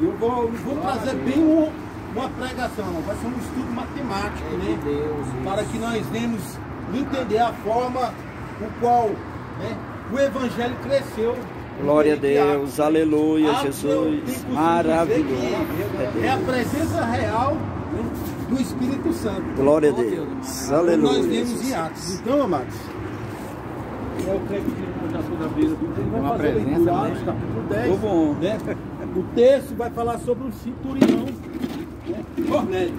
Eu vou trazer bem uma pregação, vai ser um estudo matemático, né? Para que nós venhamos entender a forma o qual, né, o Evangelho cresceu. Glória a Deus, aleluia, Jesus, maravilhoso. É a presença real, né, do Espírito Santo. Glória a Deus, aleluia. Nós vemos em Atos. Então, amados, eu creio que já estou na beira do texto. Vamos fazer leitura, Atos, capítulo 10. Bom. Né? O texto vai falar sobre um centurião, né, Cornélio.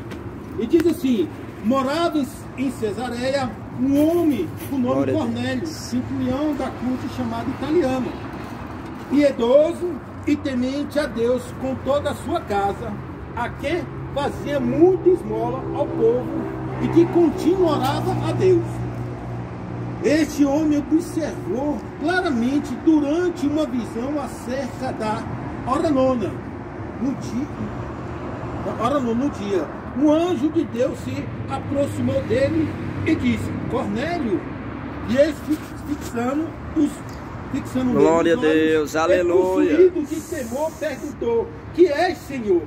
E diz assim: morava em Cesareia um homem com o nome Cornélio, centurião da corte chamado italiano, piedoso e temente a Deus com toda a sua casa, a quem fazia muita esmola ao povo e que continuo orava a Deus. Este homem observou claramente durante uma visão acerca da hora nona, no dia, um anjo de Deus se aproximou dele e disse: Cornélio, e eis fixando glória a Deus, aleluia. Possuído de temor, perguntou: que és, Senhor?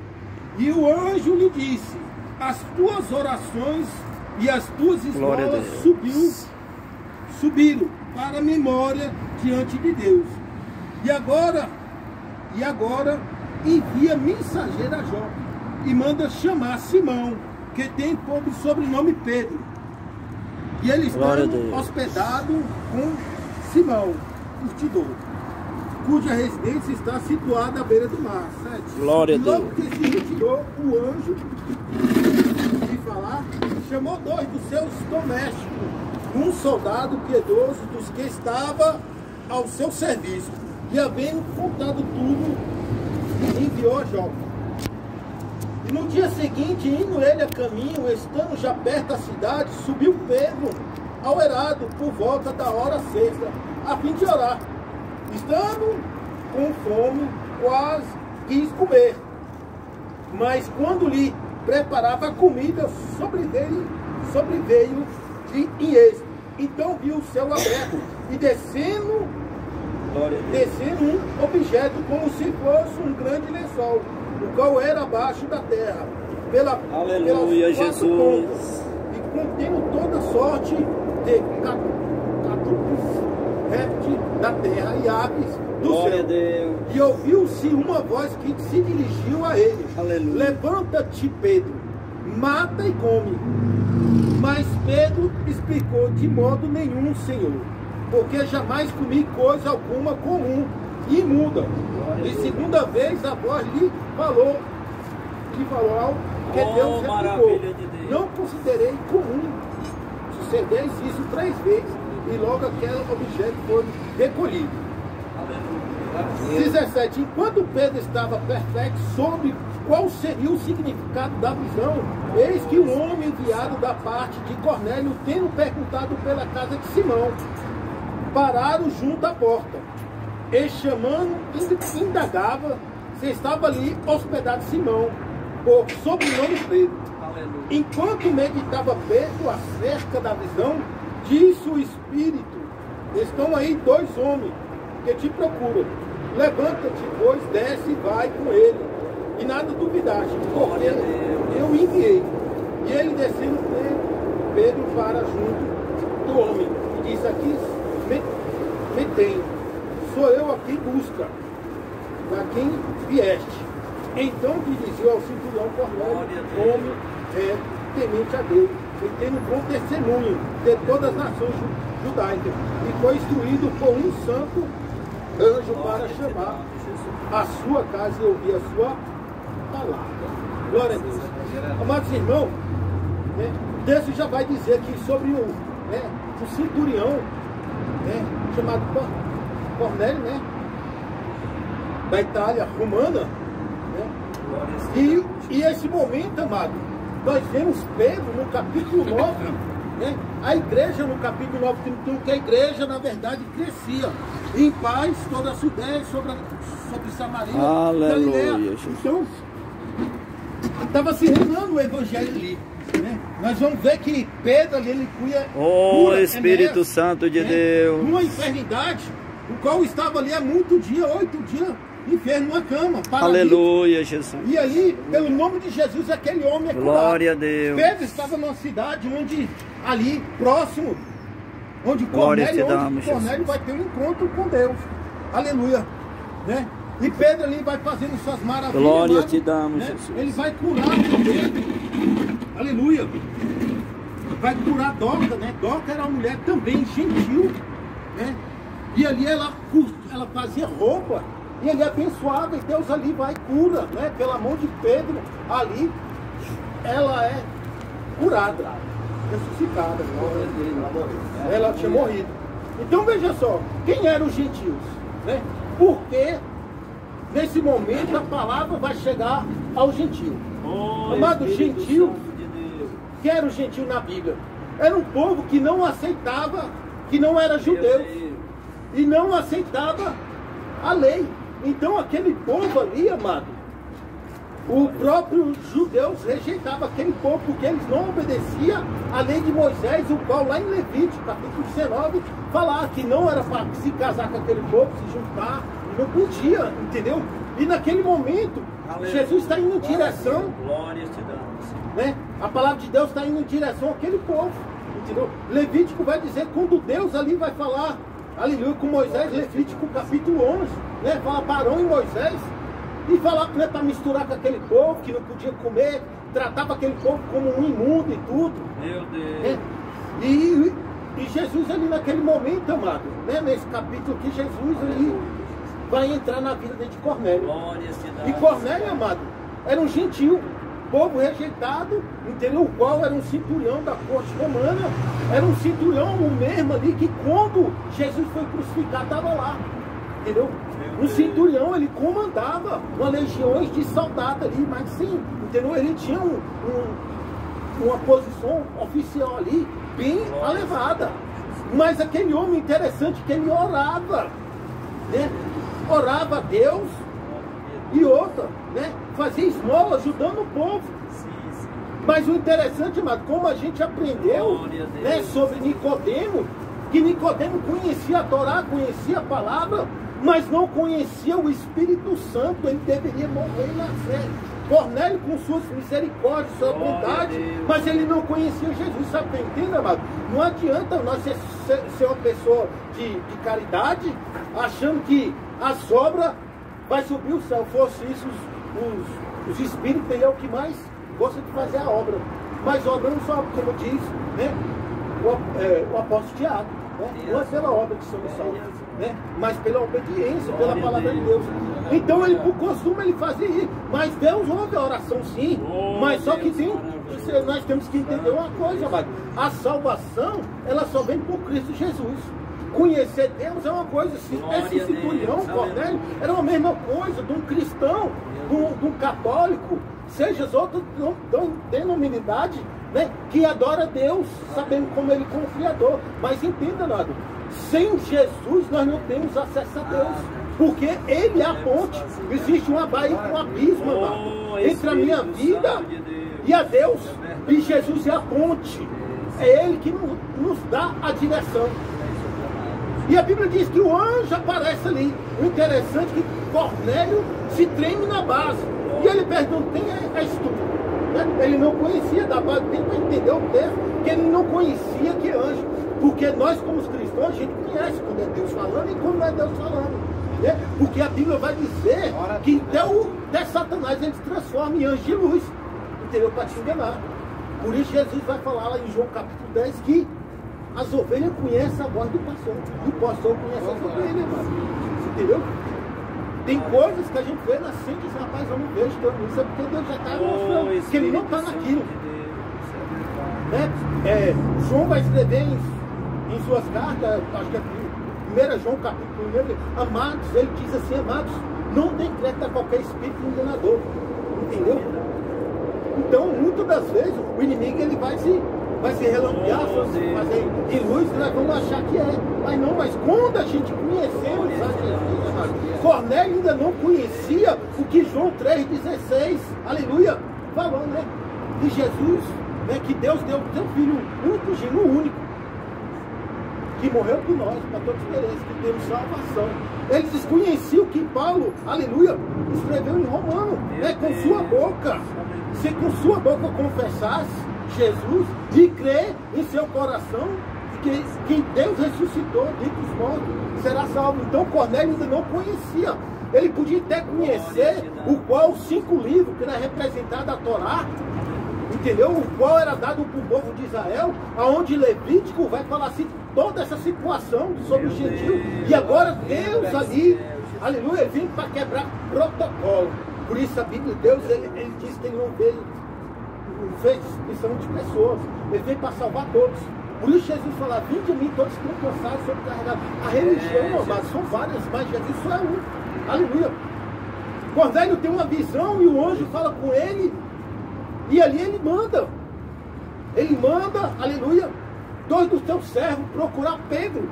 E o anjo lhe disse: as tuas orações e as tuas esmolas subiram para a memória diante de Deus. E agora envia mensageiro a Jope e manda chamar Simão, que tem por sobrenome Pedro. E ele está hospedado com Simão, curtidor, cuja residência está situada à beira do mar. 7. Glória a Deus. Logo que se retirou, o anjo de falar chamou 2 dos seus domésticos, um soldado piedoso dos que estava ao seu serviço, e havendo contado tudo, enviou a Jope. E no dia seguinte, indo ele a caminho, estando já perto da cidade, subiu Pedro ao eirado por volta da hora sexta, a fim de orar. Estando com fome, quase quis comer. Mas quando lhe preparava a comida, sobreveio em êxtase. Então viu o céu aberto e descendo um objeto como se fosse um grande lençol, o qual era abaixo da terra, aleluia, Jesus, pontas, e contendo toda sorte de quadrúpedes, répteis da terra e aves do glória céu. A Deus. E ouviu-se uma voz que se dirigiu a ele: aleluia. Levanta-te, Pedro, mata e come. Mas Pedro explicou: de modo nenhum, Senhor, porque jamais comi coisa alguma comum e imunda. E segunda vez a voz lhe falou algo que Deus replicou: não considerei comum. Sucedeis isso 3 vezes, e logo aquele objeto foi recolhido. 17. Enquanto Pedro estava perplexo sobre qual seria o significado da visão, eis que um homem enviado da parte de Cornélio, tendo perguntado pela casa de Simão, pararam junto à porta, e chamando, indagava se estava ali hospedado Simão, por sobrenome Pedro. Aleluia. Enquanto meditava Pedro acerca da visão, disse o Espírito: estão aí 2 homens que te procuram. Levanta-te, pois, desce e vai com ele, e nada duvidaste, porque eu enviei. E ele descendo Pedro para junto do homem, e disse: aqui me tem, sou eu a quem busca, a quem vieste. Então dirigiu ao centurião Cornélio, homem temente a Deus, e tendo bom testemunho de todas as nações judaicas, e foi instruído por um santo anjo para chamar a sua casa e ouvir a sua palavra. Glória a Deus. Amados irmãos, o texto já vai dizer aqui sobre o centurião, chamado Cornélio, da Itália romana. E esse momento, amado, nós vemos Pedro no capítulo 9, a igreja no capítulo 9, que a igreja, na verdade, crescia em paz, toda a Sudeste, sobre Samaria, aleluia. Então, estava se renando o evangelho ali. Nós vamos ver que Pedro ali, ele cura Espírito Enéas, Santo de Deus, numa enfermidade, o qual estava ali há muito dia, 8 dias, enfermo numa cama, paralítico. Aleluia, Jesus. E aí, pelo nome de Jesus, aquele homem é curado. Glória a Deus. Pedro estava numa cidade onde, ali, próximo, onde Glória Cornélio vai ter um encontro com Deus. Aleluia. Né? E Pedro ali vai fazendo suas maravilhas. Glória amado, te damos, né? Jesus. Ele vai curar Pedro. Aleluia. Vai curar Doca, né? Doca era uma mulher também gentil, né? E ali ela fazia roupa. E ele abençoava, e Deus ali vai e cura, né? Pela mão de Pedro, ali ela é curada, ressuscitada. Ela tinha morrido. Então veja só, quem eram os gentios? Né? Porque nesse momento a palavra vai chegar ao gentio. Amado gentio, que era o gentio na Bíblia? Era um povo que não aceitava, que não era judeu, e não aceitava a lei. Então aquele povo ali, amado, o próprio judeus rejeitava aquele povo porque eles não obedeciam à lei de Moisés, o qual lá em Levítico, capítulo 19, falava que não era para se casar com aquele povo, se juntar, não podia, entendeu? E naquele momento, Jesus está indo em direção, glória te damos, né? A palavra de Deus está indo em direção àquele povo, entendeu? Levítico vai dizer, quando Deus ali vai falar, aleluia, com Moisés, Levítico capítulo 11, né? Fala para Arão e Moisés, e falar que não é para misturar com aquele povo, que não podia comer, tratava aquele povo como um imundo e tudo. Meu Deus. Né? E Jesus ali naquele momento, amado, né? Nesse capítulo aqui, Jesus ali vai entrar na vida de Cornélio. E Cornélio, amado, era um gentil, povo rejeitado, entendeu? O qual era um centurião da corte romana, era um centurião o mesmo ali que quando Jesus foi crucificado estava lá, entendeu? Um centurião, ele comandava uma legião de soldados ali, mas sim, entendeu? Ele tinha uma posição oficial ali bem elevada. Mas aquele homem interessante que ele orava, né? Orava a Deus e outra, né? Fazia esmola ajudando o povo. Mas o interessante, amado, como a gente aprendeu, né, sobre Nicodemo, que Nicodemo conhecia a Torá, conhecia a palavra, mas não conhecia o Espírito Santo, ele deveria morrer na fé. Cornélio com suas misericórdias, sua bondade, mas ele não conhecia Jesus, sabe o que entende, amado? Não adianta nós ser uma pessoa de caridade, achando que a sobra vai subir o céu. Fosse isso, os espíritos é o que mais gosta de fazer a obra. Mas obra não só, como diz, né, o apóstolo Tiago, né? Não é pela obra que somos salvos, né? Mas pela obediência, pela palavra de Deus. Então ele, por costume, ele fazia isso. Mas Deus ouve a oração sim. Mas só que nós temos que entender uma coisa, amado. A salvação, ela só vem por Cristo Jesus. Conhecer Deus é uma coisa, esse centurião, Cornélio, era a mesma coisa de um cristão, de um católico, seja as outras denominidade, né, que adora Deus, sabendo como Ele como Criador. Mas entenda, amado, sem Jesus nós não temos acesso a Deus, porque Ele é a ponte. Existe uma baía, um abismo, amado, entre a minha vida e a Deus, e Jesus é a ponte. É Ele que nos dá a direção. E a Bíblia diz que o anjo aparece ali. O interessante é que Cornélio se treme na base. E ele pergunta, quem és tu? Ele não conhecia da base, tem para entender o texto, que ele não conhecia que é anjo. Porque nós, como os cristãos, a gente conhece quando é Deus falando e quando não é Deus falando. Né? Porque a Bíblia vai dizer que até Satanás ele se transforma em anjo de luz. Entendeu? Para te enganar. Por isso Jesus vai falar lá em João capítulo 10 que as ovelhas conhecem a voz do pastor. E o pastor conhece as ovelhas, mano. Entendeu? Tem coisas que a gente vê na frente e diz, rapaz, eu não vejo isso, é porque Deus já está mostrando que ele não está naquilo. Né? João vai escrever em suas cartas, acho que é 1 João capítulo 1, amados, ele diz assim, amados, não dê crédito a qualquer espírito enganador. Entendeu? Então, muitas das vezes, o inimigo ele vai se relampear, fazer de luz, nós vamos achar que é. Mas não, mas quando a gente conhecemos a Jesus, Cornélio ainda não conhecia o que João 3,16, aleluia, falou, né? De Jesus, né? Que Deus deu o seu Filho único, que morreu por nós, para todos mereçam, que temos salvação. Eles desconheciam que Paulo, aleluia, escreveu em Romano, né? Com sua boca. Se com sua boca confessasse Jesus e crer em seu coração que Deus ressuscitou dentre os mortos, será salvo. Então Cornélio ainda não conhecia. Ele podia até conhecer o qual 5 livros que era representado a Torá, entendeu? O qual era dado para o povo de Israel, aonde Levítico vai falar assim, toda essa situação sobre o gentil. E agora Deus ali, aleluia, ele vem para quebrar protocolo. Por isso a Bíblia de Deus, ele diz que ele não fez distinção de pessoas, ele veio para salvar todos. Por isso Jesus fala, vinde a mim todos que estão cansados, sobrecarregados. A religião, amados, são várias, mas Jesus só é um. Aleluia. Cornélio tem uma visão e o anjo fala com ele, e ali ele manda, aleluia, 2 dos seus servos procurar Pedro.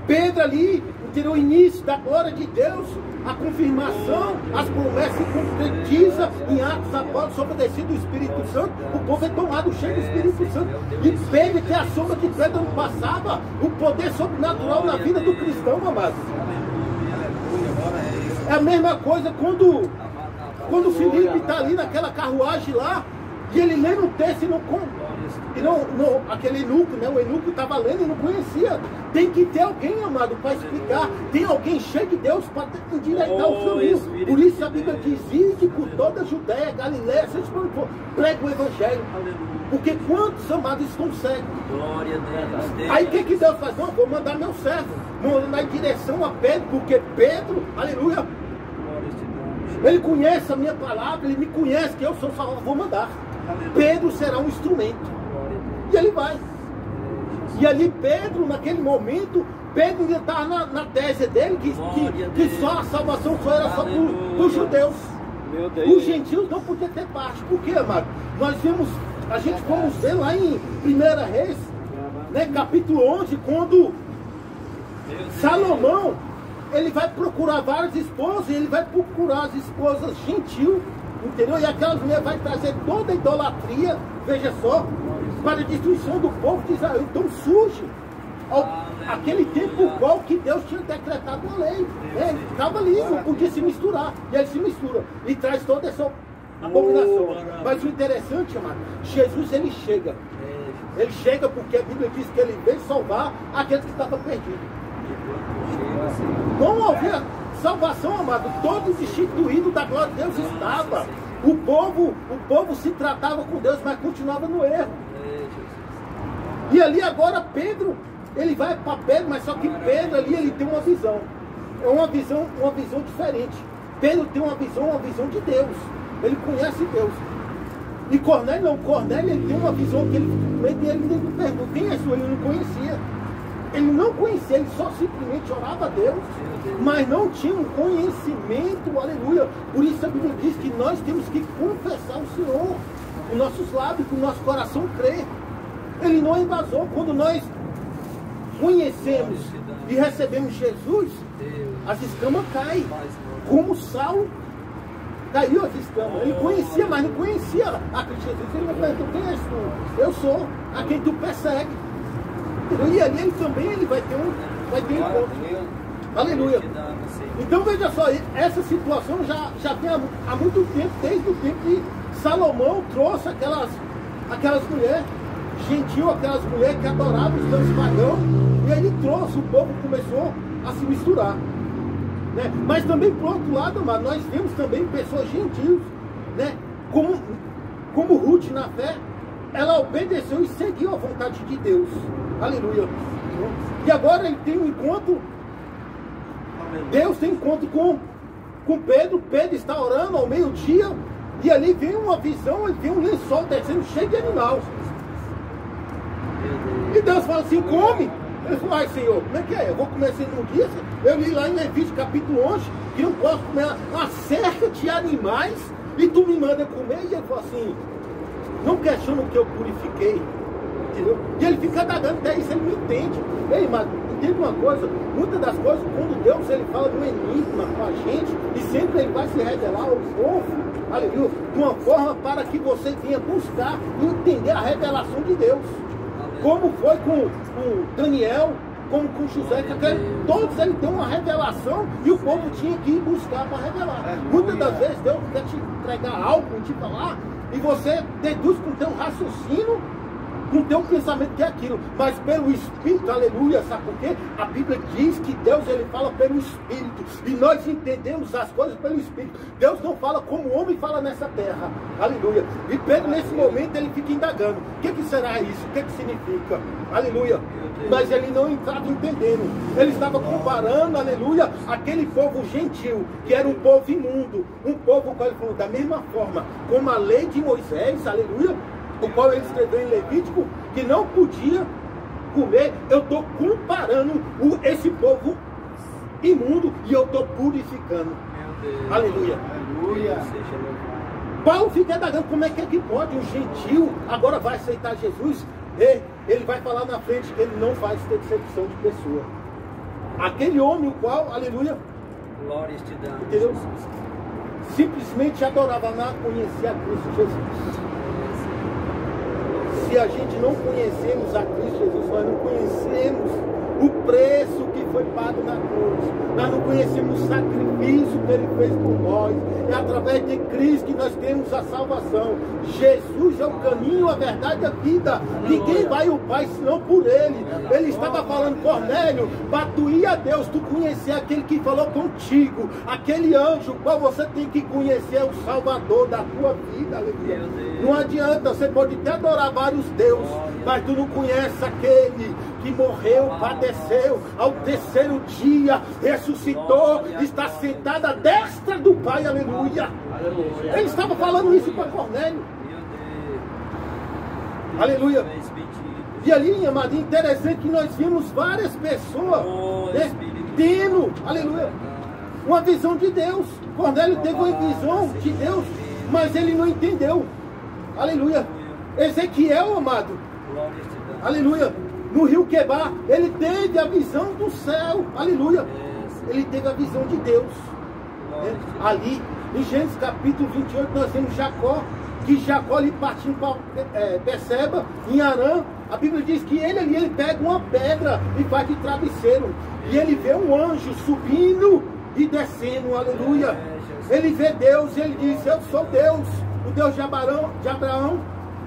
Pedro ali, entendeu? O início da glória de Deus, a confirmação, as promessas se concretizam em Atos Apóstolos, sobre a descida do Espírito Santo. O povo é tomado cheio do Espírito Santo. E Pedro, que é a sombra de Pedro não passava, o poder sobrenatural na vida do cristão, amados. É a mesma coisa quando Filipe está ali naquela carruagem lá, e ele lê no texto e não aquele eunuco, né? O eunuco estava lendo e não conhecia. Tem que ter alguém, amado, para explicar. Tem alguém cheio de Deus para endireitar o caminho. Por isso a Bíblia diz, ide por toda a Judéia, Galiléia, seja por onde for, prega o Evangelho. Porque quantos amados estão cegos? Glória a Deus. Aí o que Deus faz? Não, vou mandar meu servo, vou mandar em direção a Pedro, porque Pedro, aleluia, ele conhece a minha palavra, ele me conhece que eu sou salvo, vou mandar. Pedro será um instrumento. E ele vai. E ali Pedro, naquele momento, Pedro ainda estava na tese dele, que só a salvação só era só para os judeus. Os gentios não podiam ter parte. Por quê, amado? A gente vamos ver lá em 1 Reis, né, capítulo 11, quando Salomão, ele vai procurar várias esposas, e ele vai procurar as esposas gentil, entendeu? E aquelas mulheres vai trazer toda a idolatria, veja só, para a destruição do povo de Israel. Então surge aquele tempo qual que Deus tinha decretado uma lei, né? Ele estava ali, não podia se misturar, e ele se mistura e traz toda essa abominação. Mas o interessante, amado, Jesus ele chega porque a Bíblia diz que ele veio salvar aqueles que estavam perdidos. Não havia salvação, amado, todos destituídos da glória de Deus estava. O povo se tratava com Deus, mas continuava no erro. E ali agora Pedro, ele vai para Pedro, mas só que Pedro ali ele tem uma visão. É uma visão diferente. Pedro tem uma visão de Deus. Ele conhece Deus. E Cornélio não, Cornélio ele tem uma visão que ele pergunta, quem é isso? Ele não conhecia. Ele não conhecia, ele só simplesmente orava a Deus, mas não tinha um conhecimento, aleluia. Por isso a Bíblia diz que nós temos que confessar o Senhor, os nossos lábios, que o nosso coração crê. Ele não embasou. Quando nós conhecemos e recebemos Jesus, as escamas caem, como Saulo caiu as escamas. Ele conhecia, mas não conhecia a Jesus. Ele me perguntou, quem és tu? Eu sou a quem tu persegue. E ali ele também vai ter encontro. Aleluia. Então veja só, essa situação já tem há muito tempo, desde o tempo que Salomão trouxe aquelas mulheres gentil, aquelas mulheres que adoravam os deuses pagãos, e ele trouxe, o povo começou a se misturar, né? Mas também por outro lado, amado, nós vemos também pessoas gentis, né? Como Ruth na fé, ela obedeceu e seguiu a vontade de Deus. Aleluia. E agora ele tem um encontro. Deus tem encontro com Pedro. Pedro está orando ao meio-dia. E ali vem uma visão, ele vem um lençol descendo cheio de animal. E Deus fala assim, come. Ele falou, ai Senhor, como é que é? Eu vou comer assim num dia? Eu li lá em Levítico capítulo 11 que não posso comer uma cerca de animais e tu me manda comer. E ele falou assim, não questiona o que eu purifiquei, entendeu? E ele fica dando até isso, ele não entende. Ei, mas entende uma coisa, muitas das coisas, quando Deus ele fala de um enigma com a gente, e sempre ele vai se revelar ao povo, aleluia, de uma forma para que você venha buscar e entender a revelação de Deus. Como foi com Daniel, como com José, que todos eles dão uma revelação e o povo tinha que ir buscar para revelar. Muitas das vezes Deus quer te entregar algo, te falar, e você deduz com o teu raciocínio, com o teu pensamento que é aquilo, mas pelo Espírito, aleluia, sabe por quê? A Bíblia diz que Deus, ele fala pelo Espírito, e nós entendemos as coisas pelo Espírito. Deus não fala como o homem fala nessa terra, aleluia. E Pedro, nesse momento, ele fica indagando, o que será isso? O que significa? Aleluia. Mas ele não estava entendendo, ele estava comparando, aleluia, aquele povo gentil, que era um povo imundo, um povo, da mesma forma, como a lei de Moisés, aleluia, o qual ele escreveu em Levítico, que não podia comer. Eu estou comparando esse povo imundo e eu estou purificando. Aleluia. Aleluia. Paulo fica indagando como é que pode um gentil agora vai aceitar Jesus. Ele vai falar na frente que ele não faz decepção de pessoa. Aquele homem o qual, aleluia, glória te dá, entendeu? Simplesmente adorava, não conhecia a Cristo Jesus. Se a gente não conhecemos a Cristo Jesus, nós não conhecemos o preço que foi pago na cruz. Nós não conhecemos o sacrifício que ele fez por nós. É através de Cristo que nós temos a salvação. Jesus é o caminho, a verdade e a vida. Ninguém vai ao Pai senão por ele. Ele estava falando, Cornélio, para tu ir a Deus, tu conhecer aquele que falou contigo, aquele anjo, qual você tem que conhecer, o Salvador da tua vida. Aleluia. Não adianta, você pode até adorar vários deuses, mas tu não conhece aquele que morreu, padeceu, ao terceiro dia ressuscitou, está sentado à destra do Pai, aleluia. Ele estava falando isso para Cornélio, aleluia. E ali, amado, interessante que nós vimos várias pessoas tendo, aleluia, uma visão de Deus. Cornélio teve uma visão de Deus, mas ele não entendeu, aleluia. Ezequiel, amado, aleluia, no rio Quebar, ele teve a visão do céu, aleluia. Ele teve a visão de Deus. Ali, em Gênesis capítulo 28, nós vemos Jacó, que Jacó ali partindo para Beceba, em Arã. A Bíblia diz que ele pega uma pedra e faz de travesseiro. E ele vê um anjo subindo e descendo, aleluia. Ele vê Deus e ele diz, eu sou Deus, o Deus de Abraão,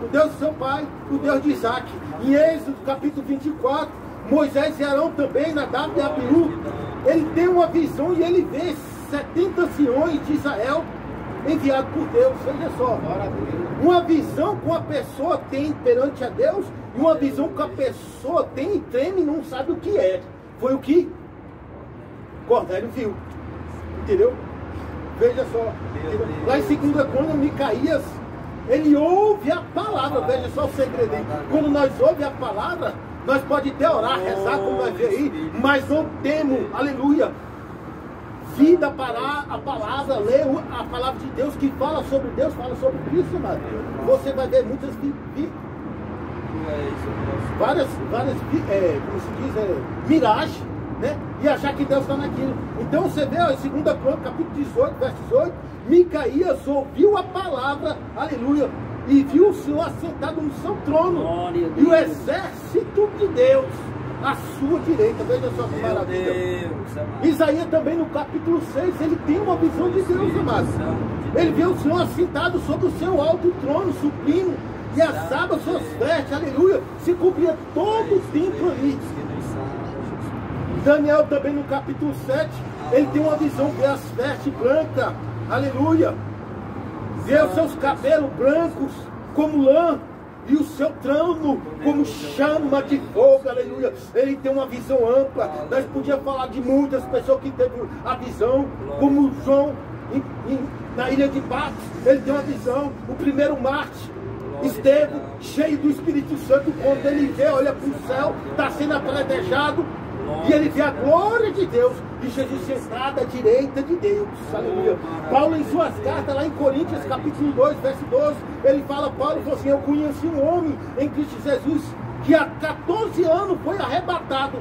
o Deus do seu pai, o Deus de Isaac. Em Êxodo capítulo 24, Moisés e Arão também, Nadab e Abiú, ele tem uma visão e ele vê 70 anciões de Israel enviados por Deus. Veja só, uma visão que uma pessoa tem perante a Deus e uma visão que a pessoa tem e treme e não sabe o que é. Foi o que Cornélio viu, entendeu? Veja só, lá em 2 Crônicas, Micaías, ele ouve a palavra. Veja só o segredo aí. Quando nós ouvimos a palavra, nós podemos até orar, rezar, como nós vemos aí, mas não temos, aleluia, vida para a palavra, ler a palavra de Deus, que fala sobre Deus, fala sobre Cristo, amado. Você vai ver muitas várias como se diz, miragem, né? E achar que Deus está naquilo. Então você vê, ó, em 2 Crônicas, capítulo 18, verso 18, Micaías ouviu a palavra, aleluia, e viu o Senhor assentado no seu trono, e o exército de Deus à sua direita. Veja só que maravilha. Isaías também no capítulo 6, ele tem uma visão de Deus, amado. Ele viu o Senhor assentado sobre o seu alto trono, sublime, e as abas suas vestes, aleluia, se cobria todo o templo ali. Daniel também no capítulo 7, ele tem uma visão, vê as vestes brancas, aleluia, vê os seus cabelos brancos como lã, e o seu trono como chama de fogo, aleluia. Ele tem uma visão ampla. Nós podíamos falar de muitas pessoas que teve a visão, como João na ilha de Patmos, ele tem uma visão. O primeiro mártir, Estevão, cheio do Espírito Santo, quando ele vê, olha para o céu, está sendo apredejado, e ele vê a glória de Deus, e Jesus sentado à direita de Deus, aleluia. Paulo, em suas cartas, lá em Coríntios, capítulo 2, verso 12, ele fala, Paulo falou assim, eu conheci um homem em Cristo Jesus, que há 14 anos foi arrebatado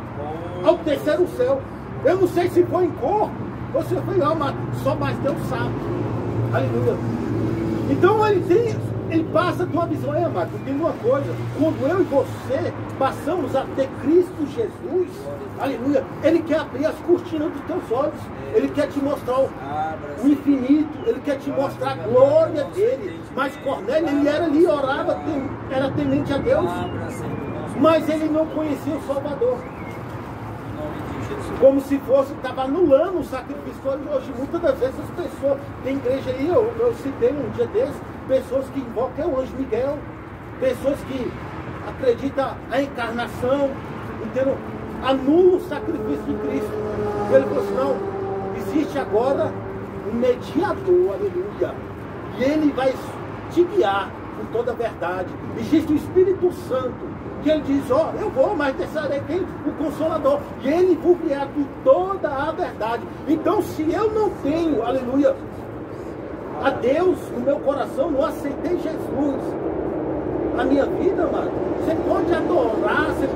ao terceiro céu. Eu não sei se foi em corpo, ou se foi alma, só mais Deus sabe, aleluia. Então ele tem Ele passa a tua visão. É, amado, tem uma coisa. Quando eu e você passamos a ter Cristo Jesus, aleluia, Ele quer abrir as cortinas dos teus olhos. Ele quer te mostrar o infinito. Ele quer te mostrar a glória dele. Mas Cornélio, ele era ali, orava, era temente a Deus. Mas ele não conhecia o Salvador. Como se fosse, estava anulando o sacrifício. Hoje, muitas das vezes, as pessoas, tem igreja aí, eu citei um dia desses, pessoas que invocam o anjo Miguel, pessoas que acreditam na encarnação, entendeu? Anulam o sacrifício de Cristo. Ele falou assim, não, existe agora um mediador, aleluia, e ele vai te guiar por toda a verdade. Existe o Espírito Santo, que ele diz, ó, eu vou, mas deixarei quem? O Consolador. E ele vos guiar por toda a verdade. Então, se eu não tenho, aleluia, a Deus no meu coração, não aceitei Jesus na minha vida, mano, você pode adorar, você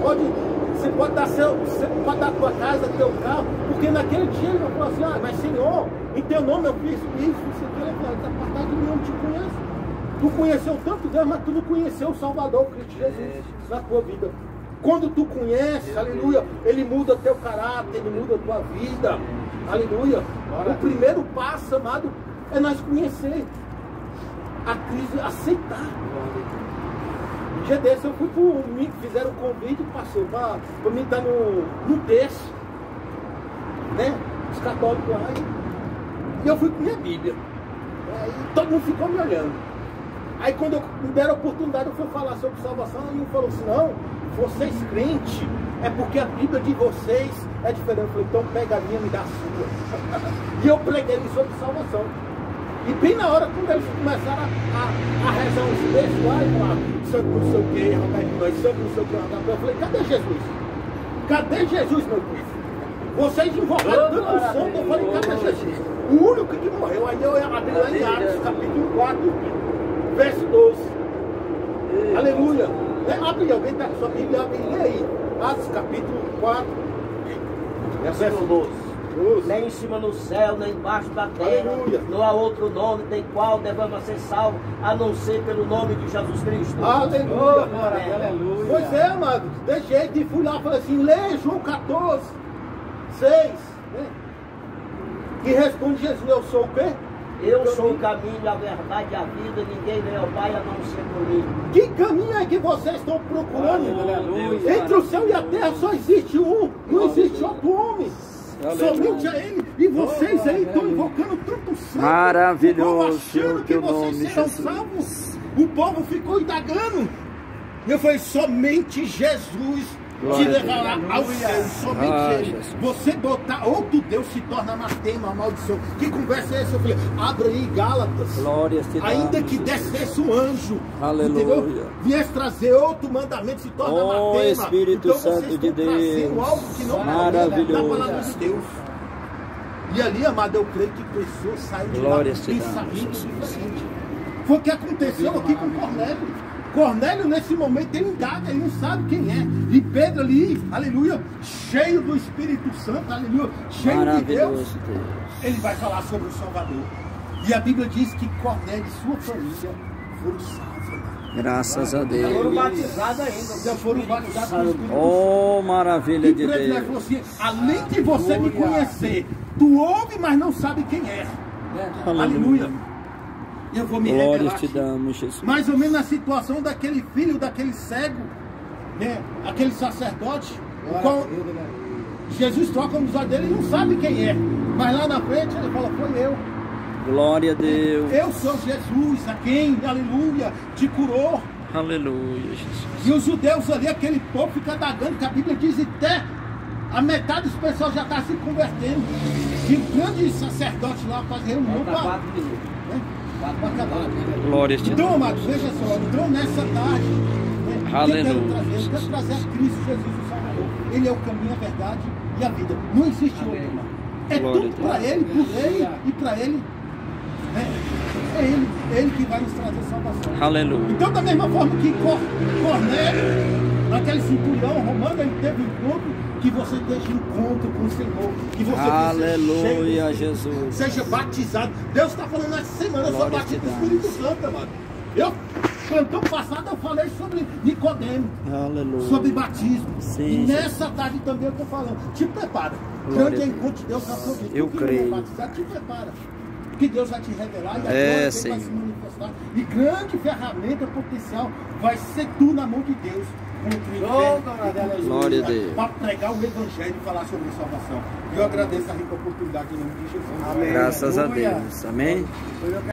pode dar tua casa, teu carro, porque naquele dia ele vai falar assim, ah, mas Senhor, em teu nome eu fiz isso, ele vai apartar de mim, eu não te conheço. Tu conheceu tanto Deus, mas tu não conheceu o Salvador, Cristo Jesus, na tua vida. Quando tu conheces, aleluia, Ele muda teu caráter, Ele muda tua vida, aleluia. O primeiro passo, amado, é nós conhecer a Cristo, aceitar. Um dia desse eu fui me fizeram um convite, pastor, para mim estar no texto, né, os católicos lá, e eu fui com minha Bíblia. E todo mundo ficou me olhando. Aí quando me deram a oportunidade, eu fui falar sobre salvação, e um falou assim, não, vocês crentes, é porque a Bíblia de vocês é diferente. Eu falei, então pega a minha e me dá a sua. E eu preguei sobre salvação. E bem na hora, quando eles começaram a rezar uns textos lá, e falar, santo não sei o que, rapaz, santo não sei o que, eu falei, cadê Jesus? Cadê Jesus, meu Deus? Vocês invocaram tanto o santo, eu falei, cadê Jesus? O único que morreu, aí eu abri lá em Atos, capítulo 4, verso 12. Aleluia. Abre, alguém está com sua Bíblia, abre aí. Atos capítulo 4, verso 12. Nem em cima no céu, nem embaixo da terra, aleluia, não há outro nome tem qual devamos ser salvos, a não ser pelo nome de Jesus Cristo. Aleluia. Aleluia. Pois é, amados, de jeito, e fui lá e falei assim, lê João 14, 6, né? E responde Jesus, eu sou o quê? Eu sou o caminho, a verdade e a vida, ninguém vem ao Pai a não ser por mim. Que caminho é que vocês estão procurando? Aleluia. Entre o céu e a terra só existe um, não existe outro homem. Aleluia. Somente a Ele. E vocês aí estão invocando tanto santo. Maravilhoso, achando que teu vocês nome, serão Jesus. salvos. O povo ficou indagando. Eu falei, somente Jesus te levará ao céu. Somente Ele. Jesus. Você botar outro Deus se torna anatema, maldição. Que conversa é essa? Eu falei, abra aí Gálatas. Glórias te Ainda damos, que Jesus. descesse um anjo, Aleluia. entendeu? Viesse trazer outro mandamento, se torna Oh, anatema. Espírito Então, Santo vocês de estão trazendo Deus. algo que não é Maravilhoso. da palavra de Deus. E ali, amado, eu creio que pessoas saem de lá Glórias com te damos, pensamento Jesus. diferente. Foi o que aconteceu aqui com Cornélio. Cornélio, nesse momento, ele indaga, ele não sabe quem é. E Pedro ali, aleluia, cheio do Espírito Santo, aleluia, cheio de Deus, Maravilhoso, Deus. ele vai falar sobre o Salvador. E a Bíblia diz que Cornélio e sua família foram salvos. Graças a Foram Deus. batizados ainda. Já foram batizados no Espírito Santo. Oh, maravilha E de Pedro Deus. falou assim, além de você me conhecer, tu ouve, mas não sabe quem é. Aleluia. E eu vou me Glórias revelar te aqui. damos, Jesus. Mais ou menos na situação daquele filho, daquele cego, né? Aquele sacerdote, o qual Jesus troca os olhos dele e não sabe quem é. Mas lá na frente ele fala, foi eu. Glória a Deus. Eu sou Jesus, a quem, aleluia, te curou. Aleluia, Jesus. E os judeus ali, aquele povo fica indagando, que a Bíblia diz até a metade dos pessoal já está se convertendo. E o grande sacerdote lá faz reunião para acabar. Glórias te Então, damos. amados, veja só, então nessa tarde, né, Aleluia. eu quero trazer a Cristo Jesus, o Salvador. Ele é o caminho, a verdade e a vida. Não existe outro, irmão. É Glória tudo a Deus. para Ele, por Ele e para Ele. Né? É Ele que vai nos trazer salvação. Aleluia. Então, da mesma forma que Cornélio, aquele centurião romano, ele teve um encontro, que você esteja encontro com o Senhor, que você Aleluia, seja cheio do Espírito, Jesus. seja batizado. Deus está falando essa semana, eu sou Glória batido te com o Espírito Santo, amado. Cantor passado eu falei sobre Nicodemo, Aleluia. sobre batismo. Sim, E nessa tarde também eu estou falando. Te prepara. Grande encontro de Deus na sua vida. Eu creio. Batizar, te prepara. Que Deus vai te revelar e a glória dele sim. vai se manifestar. E grande ferramenta potencial vai ser tu na mão de Deus. Glória a Deus. Para pregar o evangelho e falar sobre salvação. Eu agradeço a rica oportunidade em nome de Jesus. Graças a Deus. Amém.